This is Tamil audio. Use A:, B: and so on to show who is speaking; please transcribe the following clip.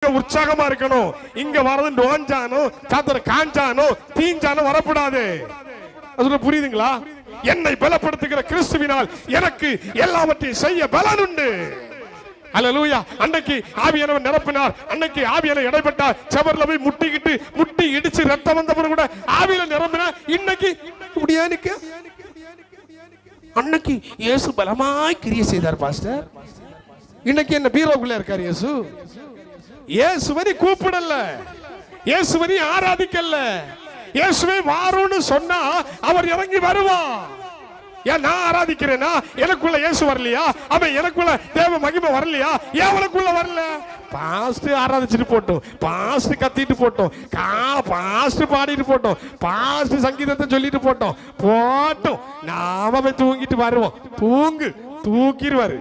A: ஆரம்ப உற்சாகமா இருக்கணும். இங்க வரது நோஞ்சானோ சாத்தர காஞ்சானோ தீஞ்சானோ வரக்கூடாது. அது புரியுதுங்களா? என்னை பலப்படுத்துகிற கிறிஸ்துவினால் எனக்கு எல்லாவற்றையும் செய்ய பலன் உண்டு. அல்லேலூயா. அன்னைக்கு ஆவியானவர் நிரப்பினார், அன்னைக்கு ஆவியானவர் இடைப்பட்டார், செவர்ல போய் முட்டி இடிச்சு ரத்தம் வந்தவர் கூட ஆவியில நிரம்பினார். இன்னைக்கு முடியானுக்கு அன்னைக்கு இயேசு பலமாய் கிரியை செய்தார் பாஸ்டர். இன்னைக்கு என்ன பீரோக்குள்ள இருக்கார் இயேசு. இயேசுவை கூப்பிடல, இயேசுவை ஆராதிக்கல. இயேசுவை வாருன்னு சொன்னா அவர் இறங்கி வருவார். ஏன் நான் ஆராதிக்கிறேன்னா எனக்குள்ள இயேசு வரலையா? அவன் எனக்குள்ள தேவ மகிமை வரலையா? ஏன் அவனுக்குள்ள வரல? பாஸ்ட் ஆராதிச்சுட்டு போட்டோம், பாஸ்ட் கத்திட்டு போட்டோம், பாஸ்ட் பாடிட்டு போட்டோம், பாஸ்ட் சங்கீதத்தை சொல்லிட்டு போட்டோம். நாம போய் தூங்கிட்டு வருவோம். தூக்கிடுவாரு.